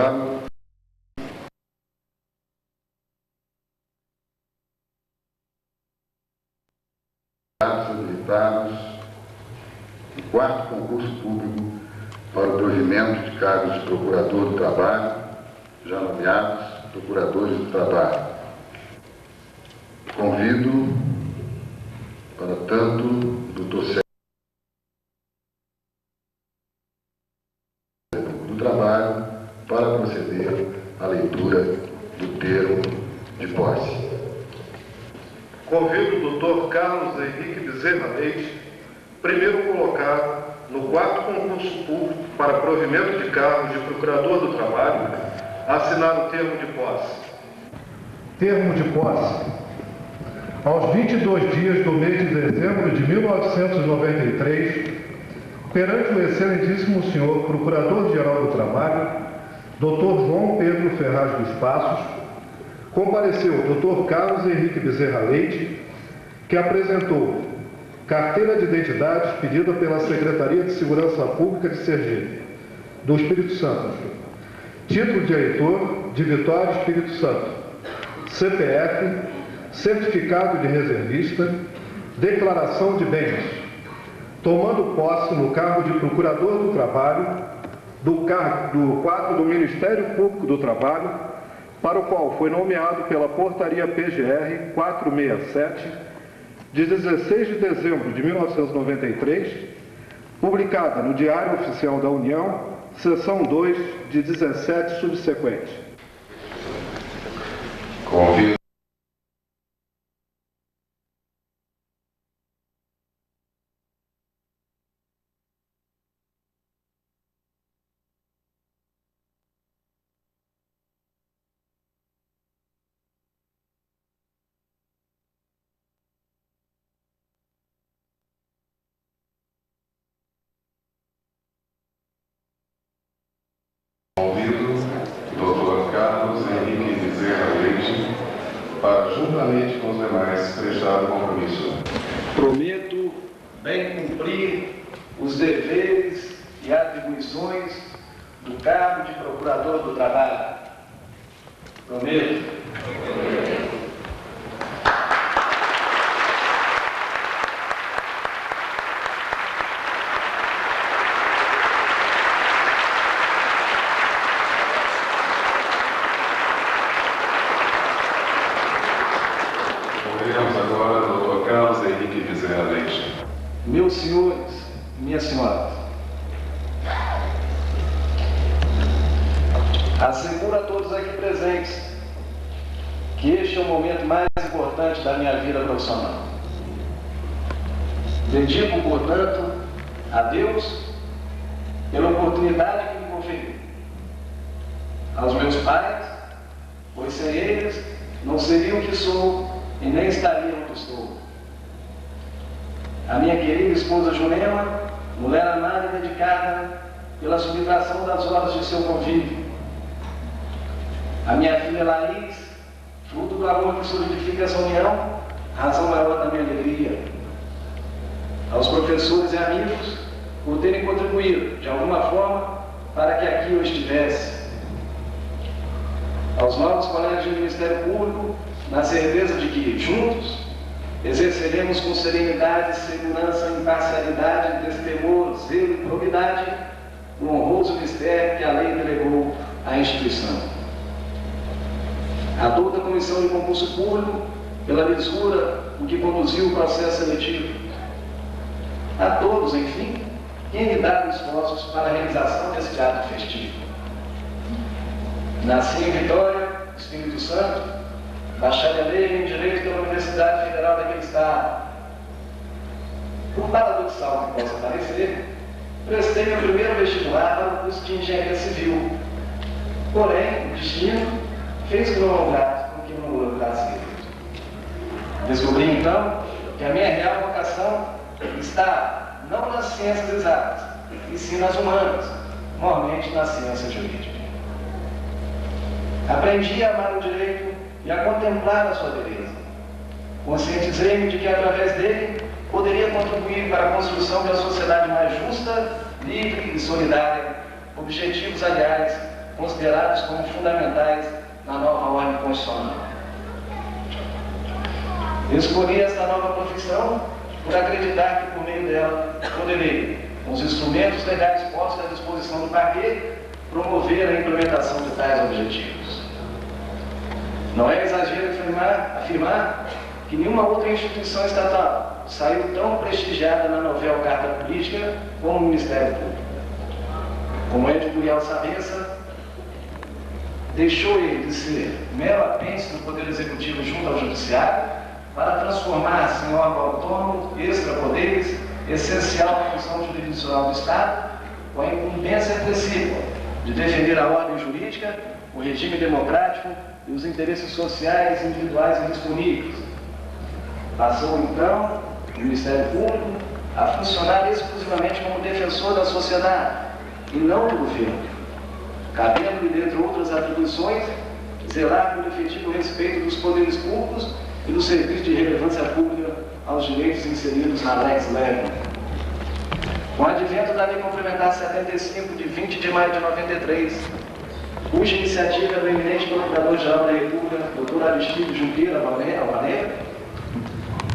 intervalo. Habilitados. O quarto concurso público para o provimento de cargos de procurador do trabalho, já nomeados procuradores do trabalho. Convido, para tanto, o Dr. Sérgio do Trabalho para proceder à leitura do termo de posse. Convido o Dr. Carlos Henrique Bezerra Leite, primeiro colocado no quarto concurso público para provimento de cargos de procurador do trabalho, a assinar o termo de posse. Termo de posse. Aos 22 dias do mês de dezembro de 1993, perante o excelentíssimo senhor Procurador-Geral do Trabalho, Dr. João Pedro Ferraz dos Passos, compareceu o Dr. Carlos Henrique Bezerra Leite, que apresentou carteira de identidade expedida pela Secretaria de Segurança Pública de Sergipe, do Espírito Santo, título de eleitor de Vitória, Espírito Santo, CPF, certificado de reservista, declaração de bens, tomando posse no cargo de Procurador do Trabalho, do quadro do Ministério Público do Trabalho, para o qual foi nomeado pela Portaria PGR 467, de 16 de dezembro de 1993, publicada no Diário Oficial da União, seção 2, de 17 subsequente. Convido o Dr. Carlos Henrique Bezerra Leite para, juntamente com os demais, prestar o compromisso. Prometo bem cumprir os deveres e atribuições do cargo de Procurador do Trabalho. Prometo. Convidamos agora o Dr. Carlos Henrique Bezerra Leite. Meus senhores e minhas senhoras, asseguro a todos aqui presentes que este é o momento mais importante da minha vida profissional. Dedico, portanto, a Deus pela oportunidade que me conferiu, aos meus pais, pois sem eles não seria o que sou e nem estaria onde estou. A minha querida esposa Jurema, mulher amada e dedicada pela subtração das horas de seu convívio. A minha filha Laís, fruto do amor que solidifica essa união, razão maior da minha alegria. Aos professores e amigos, por terem contribuído, de alguma forma, para que aqui eu estivesse. Aos novos colegas do Ministério Público, na certeza de que, juntos, exerceremos com serenidade, segurança, imparcialidade, destemor, zelo e probidade o honroso mistério que a lei delegou à instituição. A toda a Comissão de Concurso Público, pela lisura o que conduziu o processo seletivo. A todos, enfim, que envidaram esforços para a realização desse ato festivo. Nasci em Vitória, Espírito Santo, bacharelei em Direito pela Universidade Federal daquele Estado. Por paradoxal que possa parecer, prestei meu primeiro vestibular para o curso de Engenharia Civil. Porém, o destino fez que não lograsse com que não lograsse. Descobri então que a minha real vocação está não nas ciências exatas, e sim nas humanas, mormente na ciência jurídica. Aprendi a amar o direito e a contemplar a sua beleza. Conscientizei-me de que, através dele, poderia contribuir para a construção de uma sociedade mais justa, livre e solidária, objetivos, aliás, considerados como fundamentais na nova ordem constitucional. Eu escolhi esta nova profissão por acreditar que, por meio dela, poderei, com os instrumentos legais postos à disposição do parquê, promover a implementação de tais objetivos. Não é exagero afirmar que nenhuma outra instituição estatal saiu tão prestigiada na novel Carta Política como o Ministério Público. Como Ed Curial Sabença, deixou ele de ser mero apêndice do Poder Executivo junto ao Judiciário para transformar-se em órgão autônomo, extrapoderes, essencial à função jurisdicional do Estado, com a incumbência precípua de defender a ordem jurídica, o regime democrático e os interesses sociais individuais e disponíveis. Passou, então, o Ministério Público a funcionar exclusivamente como defensor da sociedade e não do governo, cabendo-lhe, dentre outras atribuições, zelar pelo efetivo respeito dos poderes públicos e do serviço de relevância pública aos direitos inseridos na Lex Leve. Com o advento da Lei Complementar 75, de 20 de maio de 93, cuja iniciativa é do eminente Procurador-Geral da República, Dr. Aristides Junqueira Alvarenga,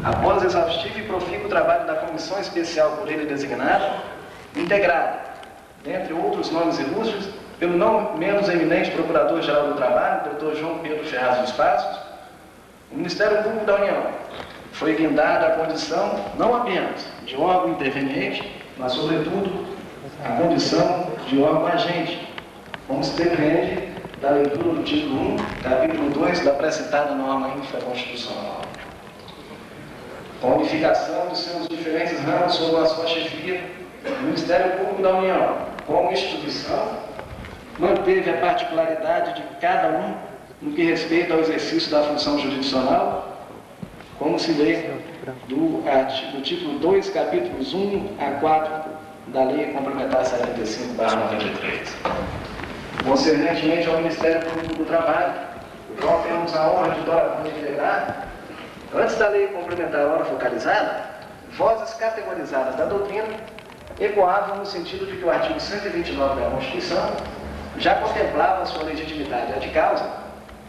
após exaustivo e profícuo trabalho da Comissão Especial por ele designada, integrada, dentre outros nomes ilustres, pelo não menos eminente Procurador-Geral do Trabalho, Dr. João Pedro Ferraz dos Passos, o Ministério Público da União foi guindado à condição não apenas de órgão interveniente, mas, sobretudo, a condição de órgão agente, como se depreende da leitura do título 1, capítulo 2 da precitada norma infraconstitucional. Com a unificação de seus diferentes ramos sob a sua chefia, o Ministério Público da União, como instituição, manteve a particularidade de cada um no que respeita ao exercício da função jurisdicional, como se lê do título 2, capítulos 1 a 4 da Lei Complementar 75/93. Concernentemente ao Ministério Público do Trabalho, o qual temos a honra de integrar, antes da Lei Complementar ora focalizada, vozes categorizadas da doutrina ecoavam no sentido de que o artigo 129 da Constituição já contemplava a sua legitimidade de causa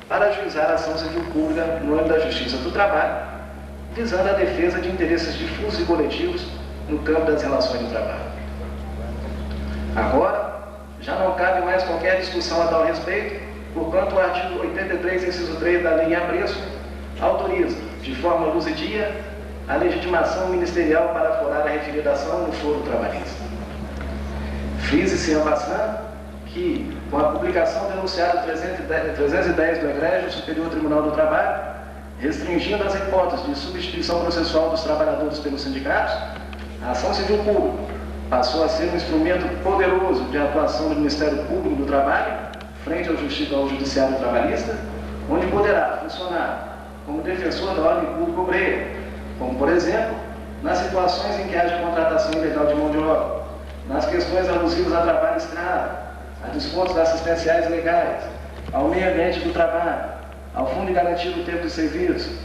para ajuizar a ação civil pública no âmbito da Justiça do Trabalho, visando a defesa de interesses difusos e coletivos no campo das relações de trabalho. Agora, já não cabe mais qualquer discussão a tal respeito, porquanto o artigo 83, inciso 3 da Lei em apreço, autoriza, de forma luzidia, a legitimação ministerial para aforar a referida ação no foro trabalhista. Frise-se en passant que, com a publicação do enunciado 310 do Egrégio Superior Tribunal do Trabalho, restringindo as hipóteses de substituição processual dos trabalhadores pelos sindicatos, a ação civil pública passou a ser um instrumento poderoso de atuação do Ministério Público do Trabalho frente ao Judiciário Trabalhista, onde poderá funcionar como defensor da ordem pública obreira, como, por exemplo, nas situações em que haja contratação ilegal de mão de obra, nas questões alusivas a trabalho escravo, a descontos assistenciais legais, ao meio ambiente do trabalho, ao Fundo de Garantia do Tempo de Serviço,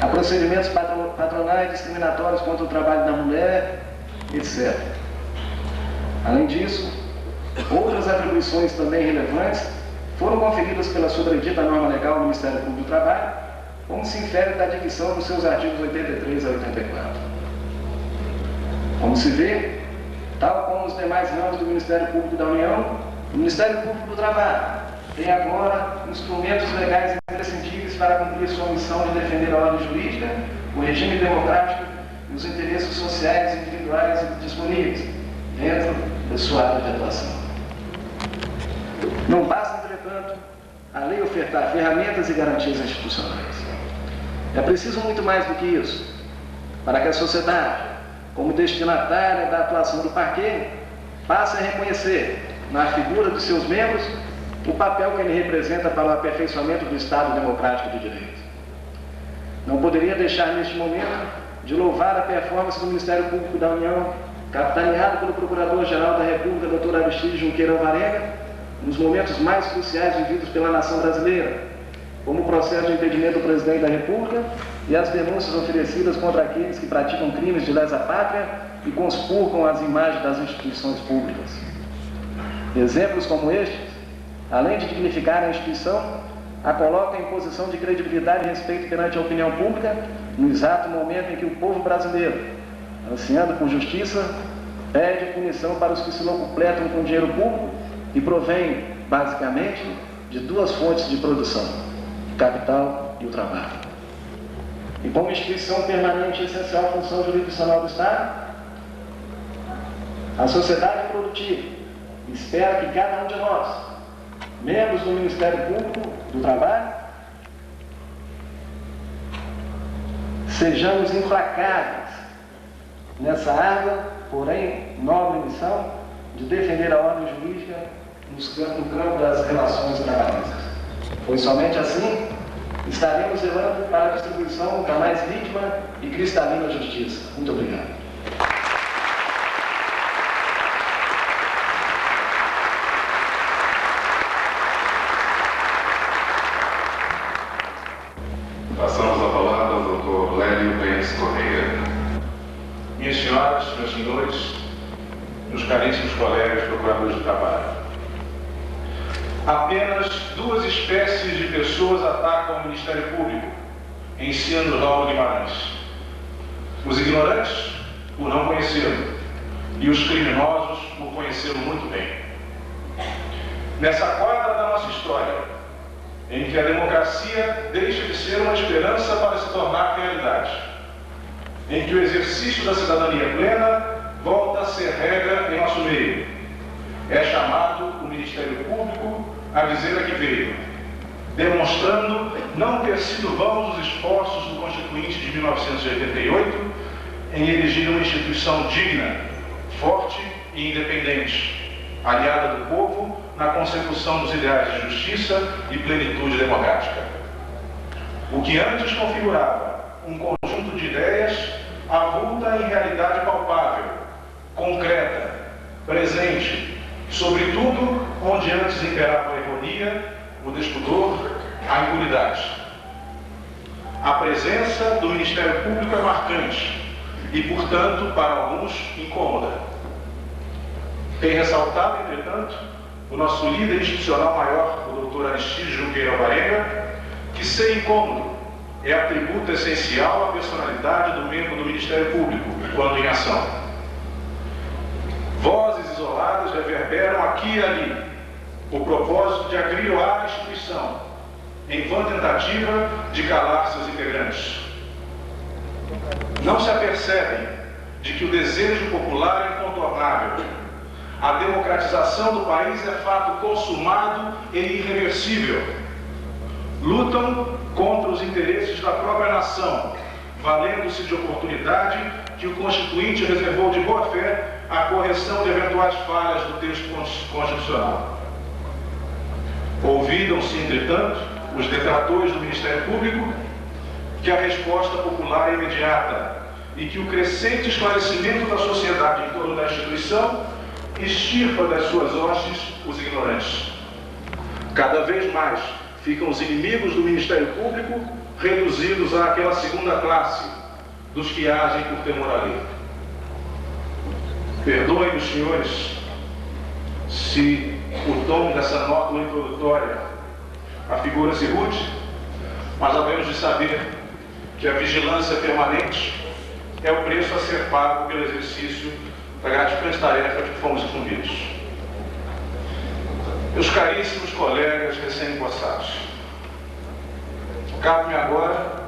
a procedimentos patronais discriminatórios contra o trabalho da mulher, etc. Além disso, outras atribuições também relevantes foram conferidas pela sobredita norma legal do Ministério Público do Trabalho, como se infere da dicção dos seus artigos 83 a 84. Como se vê, tal como os demais ramos do Ministério Público da União, o Ministério Público do Trabalho tem agora instrumentos legais imprescindíveis para cumprir sua missão de defender a ordem jurídica, o regime democrático e os interesses sociais individuais disponíveis dentro da sua área de atuação. Não basta, entretanto, a lei ofertar ferramentas e garantias institucionais. É preciso muito mais do que isso, para que a sociedade, como destinatária da atuação do parquê, passe a reconhecer, na figura dos seus membros, o papel que ele representa para o aperfeiçoamento do Estado democrático de direito. Não poderia deixar, neste momento, de louvar a performance do Ministério Público da União, capitaneado pelo Procurador-Geral da República, Dr. Aristides Junqueira Alvarenga, nos momentos mais cruciais vividos pela nação brasileira, como o processo de impedimento do Presidente da República e as denúncias oferecidas contra aqueles que praticam crimes de lesa pátria e conspurcam as imagens das instituições públicas. Exemplos como este além de dignificar a instituição, a coloca em posição de credibilidade e respeito perante a opinião pública, no exato momento em que o povo brasileiro, ansiando por justiça, pede punição para os que se locupletam com dinheiro público e provém, basicamente, de duas fontes de produção, o capital e o trabalho. E como instituição permanente e essencial à função jurisdicional do Estado, a sociedade produtiva espera que cada um de nós, membros do Ministério Público do Trabalho, sejamos implacáveis nessa árdua, porém nobre missão de defender a ordem jurídica no campo das relações trabalhistas. Pois somente assim estaremos zelando para a distribuição da mais vítima e cristalina justiça. Muito obrigado. Passamos a palavra ao Dr. Lélio Pérez Correia. Minhas senhoras, meus senhores, meus caríssimos colegas procuradores do trabalho. Apenas duas espécies de pessoas atacam o Ministério Público, ensina Raul Guimarães. Os ignorantes, por não conhecê-lo, e os criminosos, por conhecê-lo muito bem. Nessa quadra da nossa história, em que a democracia deixa de ser uma esperança para se tornar realidade, em que o exercício da cidadania plena volta a ser regra em nosso meio, é chamado o Ministério Público a dizer a que veio, demonstrando não ter sido vãos os esforços do Constituinte de 1988 em erigir uma instituição digna, forte e independente, aliada do povo na consecução dos ideais de justiça e plenitude democrática. O que antes configurava um conjunto de ideias avulta em realidade palpável, concreta, presente, sobretudo onde antes imperava a ironia, o despudor, a impunidade. A presença do Ministério Público é marcante e, portanto, para alguns, incômoda. Tem ressaltado, entretanto, o nosso líder institucional maior, o Dr. Aristides Junqueira Alvarenga, que ser incômodo é atributo essencial à personalidade do membro do Ministério Público, quando em ação. Vozes isoladas reverberam aqui e ali o propósito de agrilhoar a instituição, em vã tentativa de calar seus integrantes. Não se apercebem de que o desejo popular é incontornável. A democratização do país é fato consumado e irreversível. Lutam contra os interesses da própria nação, valendo-se de oportunidade que o Constituinte reservou de boa fé à correção de eventuais falhas do texto constitucional. Ouvidam-se, entretanto, os detratores do Ministério Público que a resposta popular é imediata e que o crescente esclarecimento da sociedade em torno da instituição extirpa das suas hostes os ignorantes. Cada vez mais ficam os inimigos do Ministério Público reduzidos àquela segunda classe dos que agem por temor à lei. Perdoem os senhores se o tom dessa nota introdutória afigura-se rude, mas havemos de saber que a vigilância permanente é o preço a ser pago pelo exercício da gratificante tarefa que fomos incumbidos. Meus caríssimos colegas recém-impossados, cabe-me agora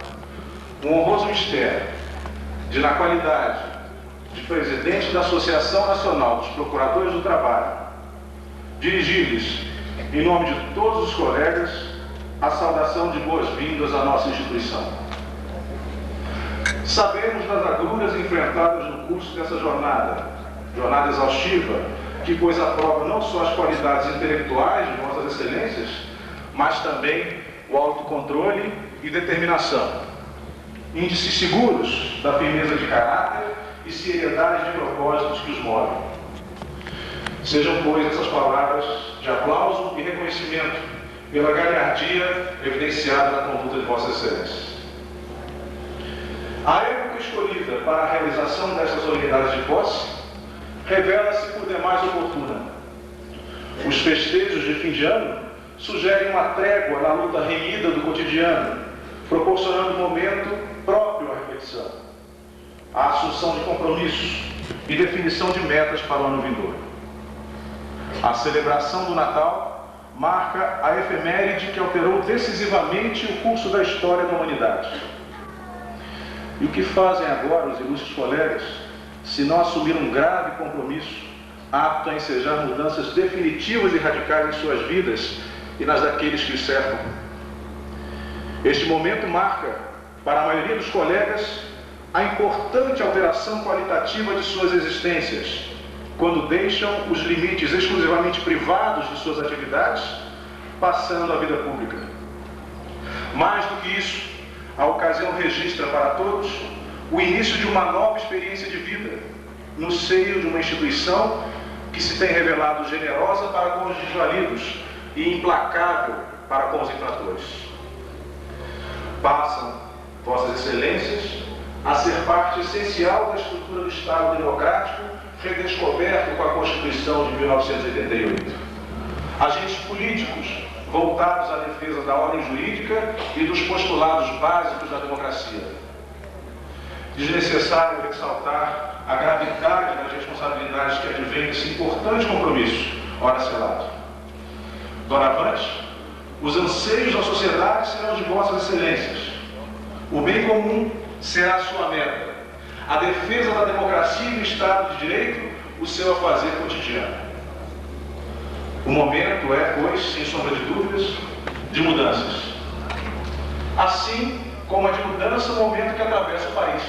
um honroso mistério de, na qualidade de presidente da Associação Nacional dos Procuradores do Trabalho, dirigir-lhes, em nome de todos os colegas, a saudação de boas-vindas à nossa instituição. Sabemos das agruras enfrentadas no curso dessa jornada exaustiva, que pôs à prova não só as qualidades intelectuais de vossas excelências, mas também o autocontrole e determinação, índices seguros da firmeza de caráter e seriedade de propósitos que os movem. Sejam, pois, essas palavras de aplauso e reconhecimento pela galhardia evidenciada na conduta de vossas excelências. A época escolhida para a realização dessas solenidades de posse revela-se por demais oportuna. Os festejos de fim de ano sugerem uma trégua na luta renhida do cotidiano, proporcionando um momento próprio à reflexão, à assunção de compromissos e definição de metas para o ano vindouro. A celebração do Natal marca a efeméride que alterou decisivamente o curso da história da humanidade. E o que fazem agora os ilustres colegas, se não assumir um grave compromisso, apto a ensejar mudanças definitivas e radicais em suas vidas e nas daqueles que os cercam? Este momento marca, para a maioria dos colegas, a importante alteração qualitativa de suas existências, quando deixam os limites exclusivamente privados de suas atividades, passando à vida pública. Mais do que isso, a ocasião registra para todos o início de uma nova experiência de vida, no seio de uma instituição que se tem revelado generosa para com os desvalidos e implacável para com os infratores. Passam, Vossas Excelências, a ser parte essencial da estrutura do Estado democrático redescoberto com a Constituição de 1988. Agentes políticos voltados à defesa da ordem jurídica e dos postulados básicos da democracia. Desnecessário ressaltar a gravidade das responsabilidades que advém desse importante compromisso, ora selado. Doravante, os anseios da sociedade serão de Vossas Excelências. O bem comum será a sua meta. A defesa da democracia e do Estado de Direito, o seu afazer cotidiano. O momento é, pois, sem sombra de dúvidas, de mudanças. Assim como é de mudança o momento que atravessa o país.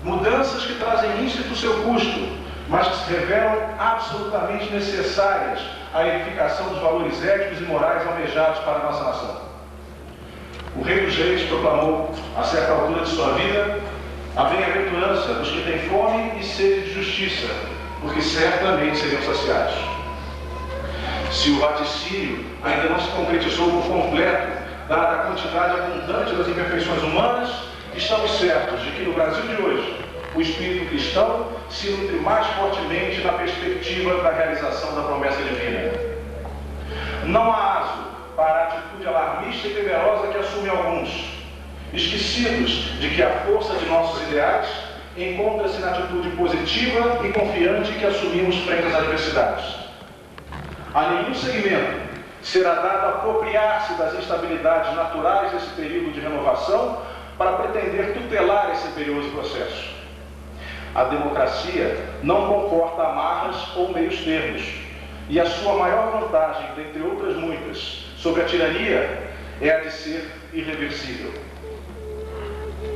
Mudanças que trazem íncito o seu custo, mas que se revelam absolutamente necessárias à edificação dos valores éticos e morais almejados para a nossa nação. O Rei dos Reis proclamou, a certa altura de sua vida, a bem-aventurança dos que têm fome e sede de justiça, porque certamente seriam saciados. Se o vaticínio ainda não se concretizou por completo, dada a quantidade abundante das imperfeições humanas, estamos certos de que no Brasil de hoje, o espírito cristão se nutre mais fortemente na perspectiva da realização da promessa divina. Não há aso para a atitude alarmista e temerosa que assumem alguns, esquecidos de que a força de nossos ideais encontra-se na atitude positiva e confiante que assumimos frente às adversidades. A nenhum segmento será dado apropriar-se das instabilidades naturais desse período de renovação para pretender tutelar esse imperioso processo. A democracia não comporta amarras ou meios termos, e a sua maior vantagem, dentre outras muitas, sobre a tirania é a de ser irreversível.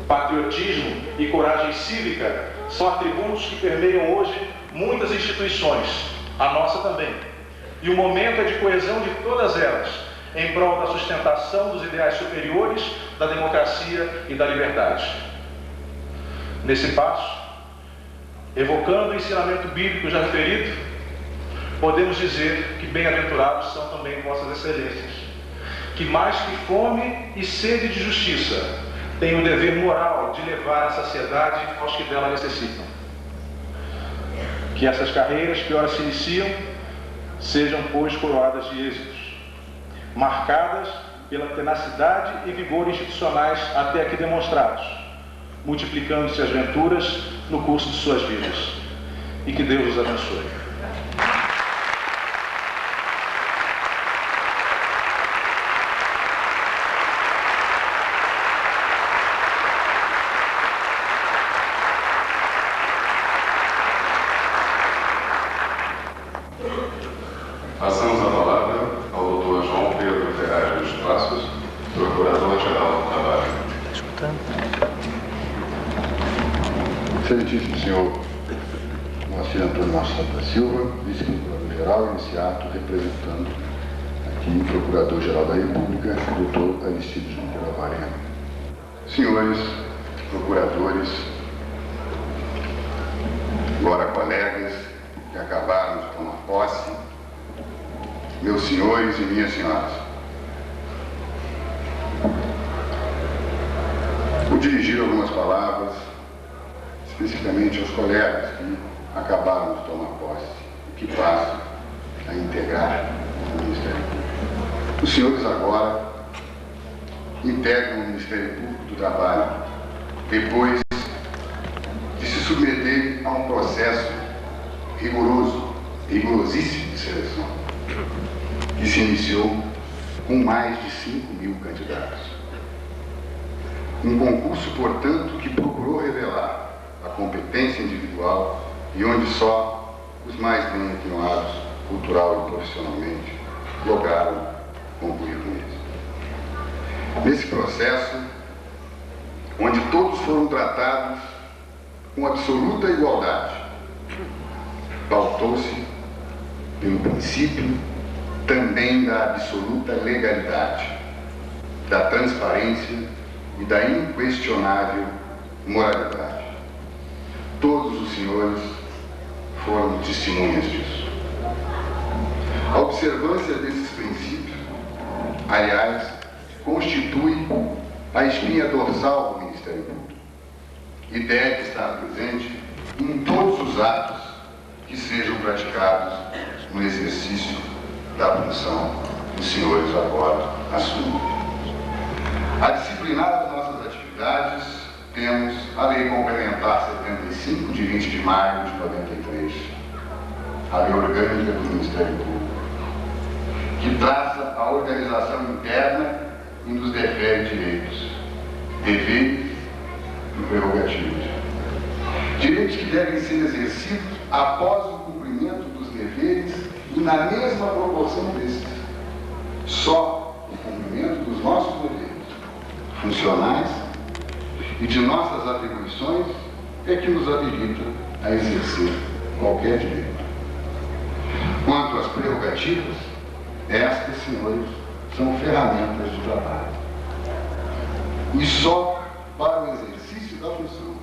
Patriotismo e coragem cívica são atributos que permeiam hoje muitas instituições, a nossa também. E o momento é de coesão de todas elas, em prol da sustentação dos ideais superiores da democracia e da liberdade. Nesse passo, evocando o ensinamento bíblico já referido, podemos dizer que bem-aventurados são também Vossas Excelências, que mais que fome e sede de justiça, têm o dever moral de levar a saciedade aos que dela necessitam. Que essas carreiras que ora se iniciam sejam, pois, coroadas de êxitos, marcadas pela tenacidade e vigor institucionais até aqui demonstrados, multiplicando-se as venturas no curso de suas vidas. E que Deus os abençoe. Passamos a palavra ao Dr. João Pedro Ferraz dos Passos, Procurador-Geral do Trabalho. Excelentíssimo senhor Moacir Antônio Machado da Silva, vice-procurador-geral, nesse ato representando aqui o Procurador-Geral da República, Dr. Aristides Junqueira Varela. Senhores procuradores, agora colegas que acabaram de tomar posse, meus senhores e minhas senhoras, vou dirigir algumas palavras especificamente aos colegas que acabaram de tomar posse e que passam a integrar o Ministério Público. Os senhores agora integram o Ministério Público do Trabalho depois de se submeter a um processo rigorosíssimo de seleção, que se iniciou com mais de 5.000 candidatos. Um concurso, portanto, que procurou revelar a competência individual e onde só os mais bem atenuados, cultural e profissionalmente, lograram concluir com isso. Nesse processo, onde todos foram tratados com absoluta igualdade, pautou-se pelo princípio também da absoluta legalidade, da transparência e da inquestionável moralidade. Todos os senhores foram testemunhas disso. A observância desses princípios, aliás, constitui a espinha dorsal do Ministério Público e deve estar presente em todos os atos que sejam praticados no exercício da função que os senhores agora assumem. A disciplinar das nossas atividades, temos a Lei Complementar 75, de 20 de maio de 93, a Lei Orgânica do Ministério Público, que traça a organização interna e nos defere direitos, deveres e prerrogativas. Direitos que devem ser exercidos após o cumprimento dos deveres e na mesma proporção desses. Só o cumprimento dos nossos deveres funcionais e de nossas atribuições é que nos habilita a exercer qualquer direito. Quanto às prerrogativas, estas, senhores, são ferramentas de trabalho. E só para o exercício da função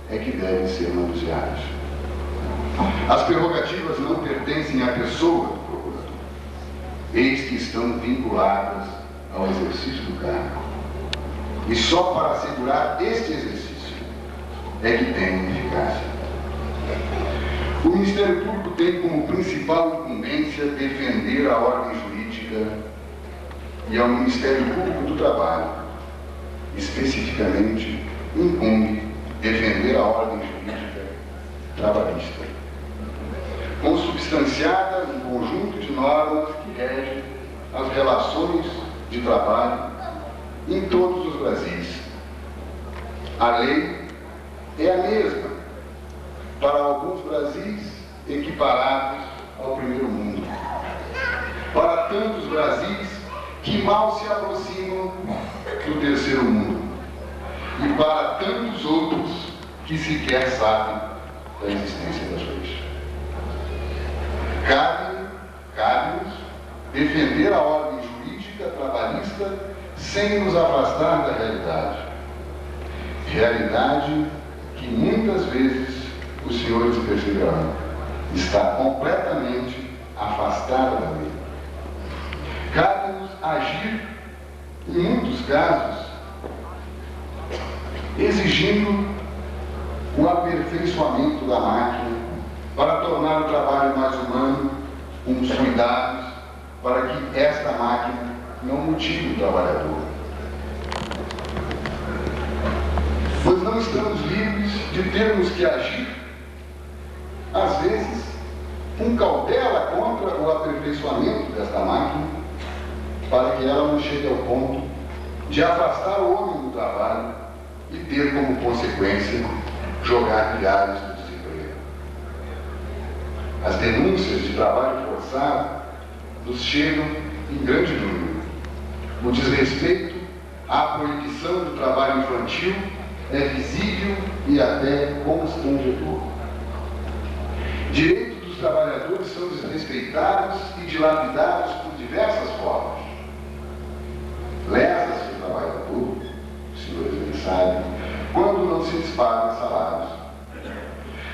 é que devem ser manuseadas. As prerrogativas não pertencem à pessoa do procurador. Eis que estão vinculadas ao exercício do cargo. E só para assegurar este exercício é que tem eficácia. O Ministério Público tem como principal incumbência defender a ordem jurídica e ao Ministério Público do Trabalho, especificamente, incumbe defender a ordem jurídica trabalhista, consubstanciada num conjunto de normas que regem as relações de trabalho em todos os Brasis. A lei é a mesma para alguns Brasis equiparados ao primeiro mundo, para tantos Brasis que mal se aproximam do terceiro mundo e para tantos outros que sequer sabem da existência das leis. Cabe-nos defender a ordem jurídica trabalhista sem nos afastar da realidade. Realidade que muitas vezes os senhores perceberão está completamente afastada da lei. Cabe-nos agir, em muitos casos, exigindo o aperfeiçoamento da máquina para tornar o trabalho mais humano, com os cuidados, para que esta máquina não mutile o trabalhador. Pois não estamos livres de termos que agir, às vezes, com cautela contra o aperfeiçoamento desta máquina, para que ela não chegue ao ponto de afastar o homem do trabalho e ter como consequência jogar milhares no desemprego. As denúncias de trabalho forçado nos chegam em grande número. O desrespeito à proibição do trabalho infantil é visível e até constrangedor. Direitos dos trabalhadores são desrespeitados e dilapidados por diversas formas. Lesa-se o trabalhador, os senhores bem sabem, quando não se lhes paga salários.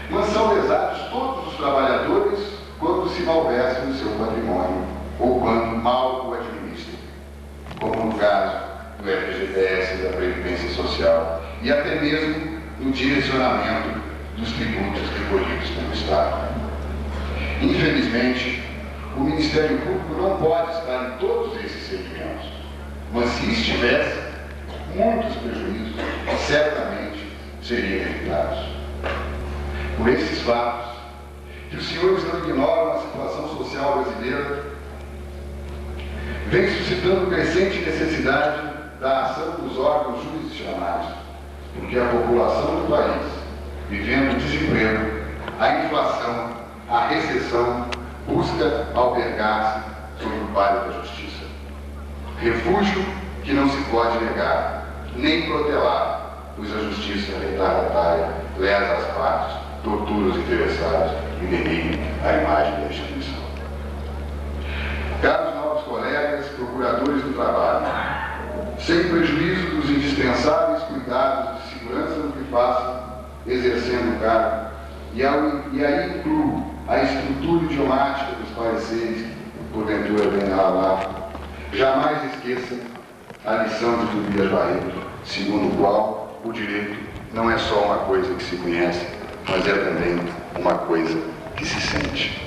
Mas são lesados todos os trabalhadores quando se malversam o seu patrimônio ou quando mal o administram, como no caso do FGTS, da Previdência Social e até mesmo no direcionamento dos tributos recolhidos pelo Estado. Infelizmente, o Ministério Público não pode estar em todos esses segmentos, mas se estivesse, muitos prejuízos certamente seriam evitados. Por esses fatos, que os senhores não ignoram a situação social brasileira, vem suscitando crescente necessidade da ação dos órgãos jurisdicionais, porque a população do país, vivendo o desemprego, a inflação, a recessão, busca albergar-se sob o palio da justiça. Refúgio que não se pode negar, nem protelar, pois a justiça retardatária lesa as partes, tortura os interessados e denigre a imagem da instituição. Caros novos colegas, procuradores do trabalho, sem prejuízo dos indispensáveis cuidados de segurança no que façam, exercendo o cargo, e aí incluo a estrutura idiomática dos pareceres, porventura venha lá, jamais esqueçam a lição de Tobias Barreto, segundo o qual o direito não é só uma coisa que se conhece, mas é também uma coisa que se sente.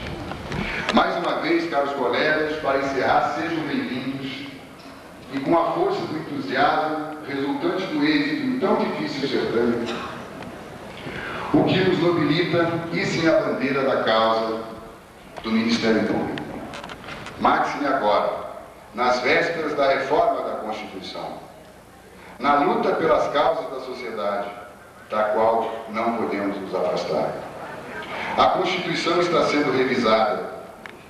Mais uma vez, caros colegas, para encerrar, sejam bem-vindos e com a força do entusiasmo resultante do êxito em tão difícil certame, o que nos nobilita e sim a bandeira da causa do Ministério Público. Máxime agora, nas vésperas da reforma da Constituição, na luta pelas causas da sociedade, da qual não podemos nos afastar. A Constituição está sendo revisada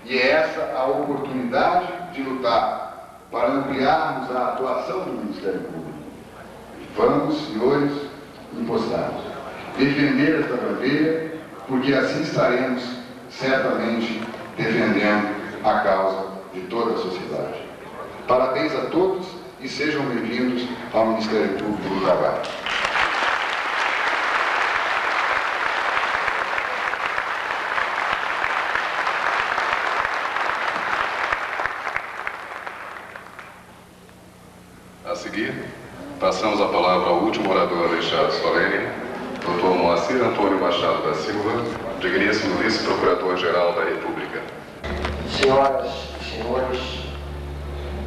e é essa a oportunidade de lutar para ampliarmos a atuação do Ministério Público. Vamos, senhores, impostarmos, defender esta bandeira, porque assim estaremos certamente defendendo a causa de toda a sociedade. Parabéns a todos e sejam bem-vindos ao Ministério Público do Trabalho. A seguir, passamos a palavra ao último orador deste ato solene, Dr. Moacir Antônio Machado da Silva, digníssimo Vice-Procurador-Geral da República. Senhoras e senhores,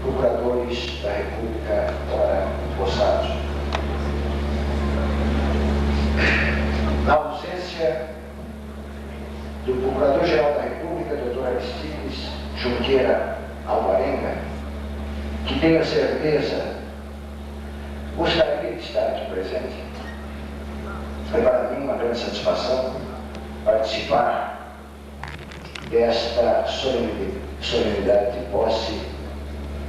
Procuradores da República ora empossados. Na ausência do Procurador-Geral da República, Dr. Aristides Junqueira Alvarenga, que tenho certeza gostaria de estar aqui presente. Foi para mim uma grande satisfação participar desta solenidade de posse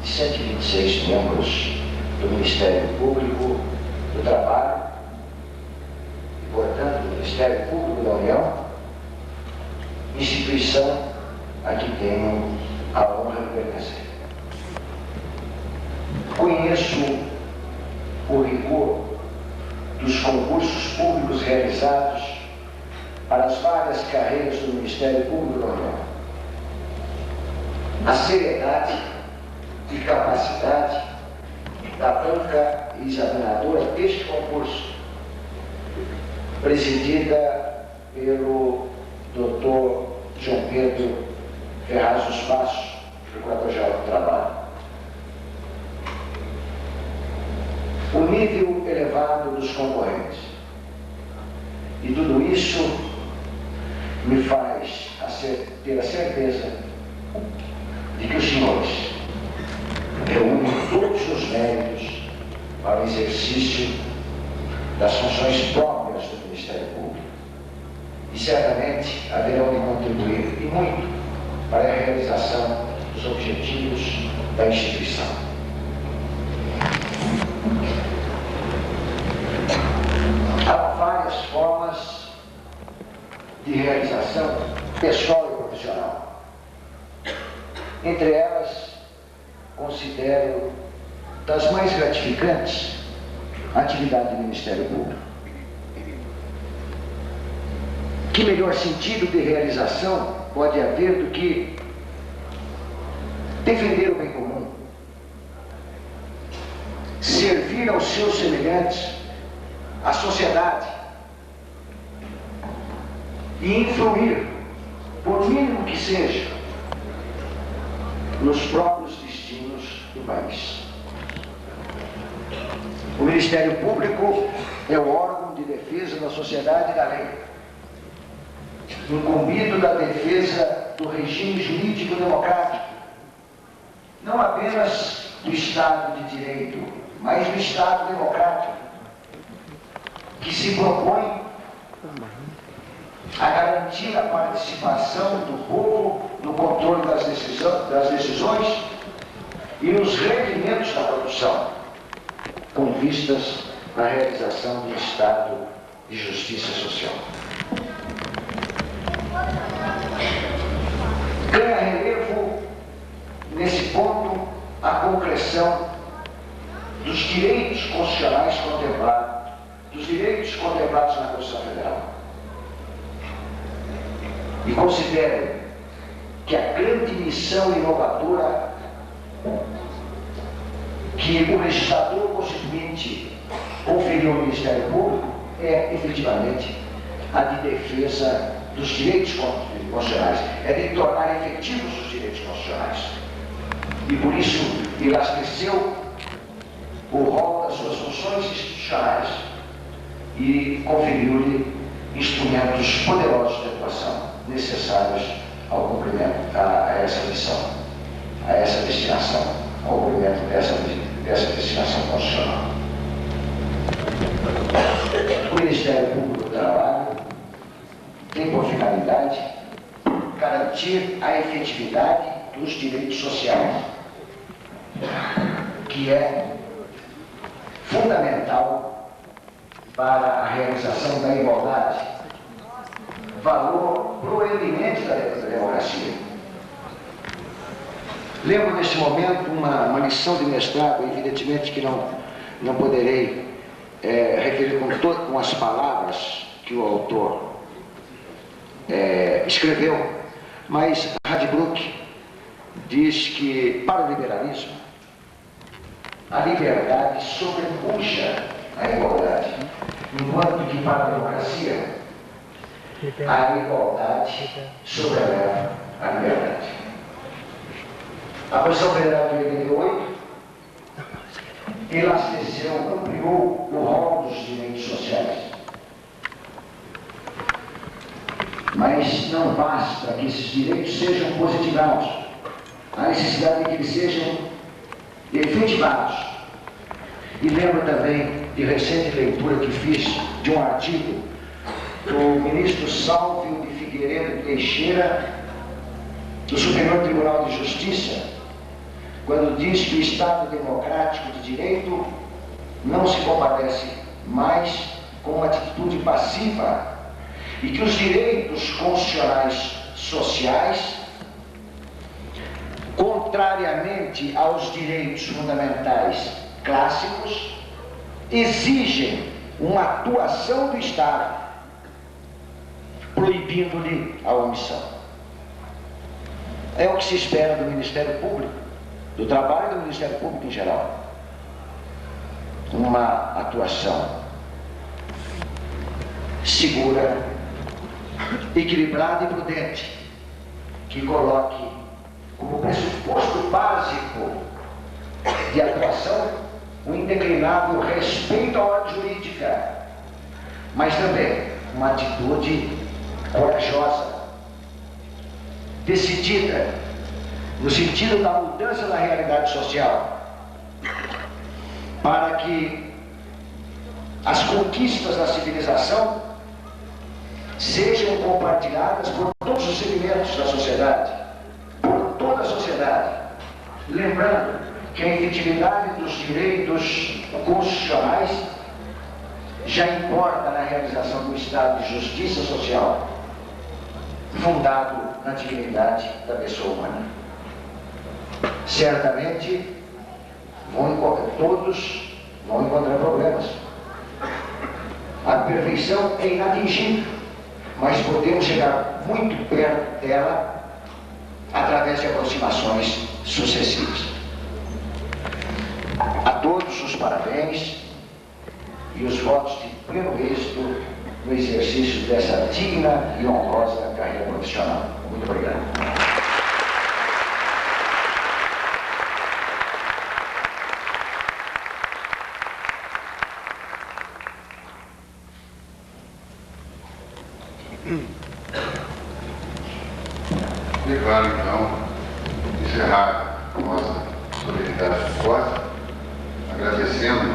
de 126 membros do Ministério Público do Trabalho e, portanto, do Ministério Público da União, instituição a que tenho a honra de pertencer. Conheço o rigor dos concursos públicos realizados para as várias carreiras do Ministério Público da União. A seriedade e capacidade da banca examinadora deste concurso, presidida pelo Dr. João Pedro Ferraz dos Passos, Procurador-Geral do Trabalho. O nível elevado dos concorrentes. E tudo isso me faz ter a certeza de que os senhores reúnem todos os méritos para o exercício das funções próprias do Ministério Público. E certamente haverão de contribuir, e muito, para a realização dos objetivos da instituição. Há várias formas de realização pessoal e profissional. Entre elas, considero das mais gratificantes a atividade do Ministério Público. Que melhor sentido de realização pode haver do que defender o bem comum, servir aos seus semelhantes, à sociedade, e influir, por mínimo que seja, nos próprios destinos do país. O Ministério Público é o órgão de defesa da sociedade e da lei, incumbido da defesa do regime jurídico democrático, não apenas do Estado de Direito, mas do Estado democrático, que se propõe a garantir a participação do povo no controle das decisões e nos rendimentos da produção, com vistas à realização do Estado de justiça social. Ganha relevo, nesse ponto, a concreção dos direitos constitucionais contemplados, dos direitos contemplados na Constituição Federal. E considero que a grande missão inovadora que o legislador constituinte conferiu ao Ministério Público é, efetivamente, a de defesa dos direitos constitucionais, é de tornar efetivos os direitos constitucionais. E por isso elasteceu o rol das suas funções institucionais e conferiu-lhe instrumentos poderosos de atuação necessários ao cumprimento a essa missão, a essa destinação, ao cumprimento dessa destinação constitucional. O Ministério Público do Trabalho tem por finalidade garantir a efetividade dos direitos sociais, que é fundamental para a realização da igualdade, valor proeminente da democracia. Lembro neste momento uma lição de mestrado, evidentemente que não poderei referir com as palavras que o autor escreveu, mas Radbruch diz que para o liberalismo a liberdade sobrepuja a igualdade, enquanto que para a democracia a igualdade sobreleva a liberdade. A Constituição Federal de 88 elasteceu, ampliou o rol dos direitos sociais. Mas não basta que esses direitos sejam positivados. Há necessidade de que eles sejam efetivados. E lembro também de recente leitura que fiz de um artigo do ministro Sálvio de Figueiredo Teixeira, do Superior Tribunal de Justiça, quando diz que o Estado democrático de direito não se compadece mais com uma atitude passiva e que os direitos constitucionais sociais, contrariamente aos direitos fundamentais clássicos, exigem uma atuação do Estado, proibindo-lhe a omissão. É o que se espera do Ministério Público, do Trabalho e do Ministério Público em geral. Uma atuação segura, equilibrada e prudente, que coloque como pressuposto básico de atuação o indeclinável respeito à ordem jurídica, mas também uma atitude corajosa, decidida, no sentido da mudança da realidade social, para que as conquistas da civilização sejam compartilhadas por todos os segmentos da sociedade, por toda a sociedade, lembrando que a efetividade dos direitos constitucionais já importa na realização do Estado de justiça social, fundado na dignidade da pessoa humana. Certamente, todos vão encontrar problemas. A perfeição é inatingível, mas podemos chegar muito perto dela através de aproximações sucessivas. A todos os parabéns e os votos de pleno êxito no exercício dessa digna e honrosa carreira profissional. Muito obrigado. Sérgio Costa, agradecendo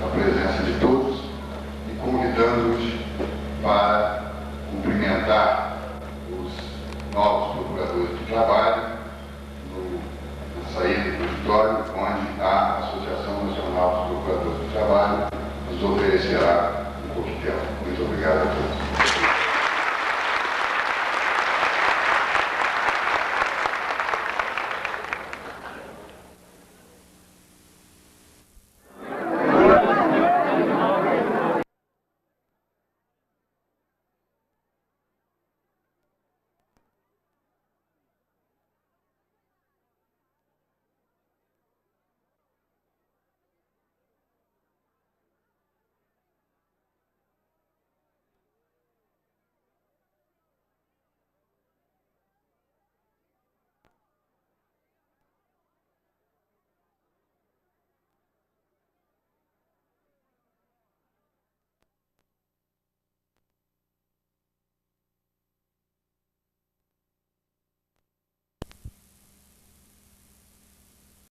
a presença de todos e convidando-os para cumprimentar os novos procuradores do trabalho na saída do auditório, onde a Associação Nacional dos Procuradores do Trabalho nos oferecerá um coquetel. Muito obrigado a todos.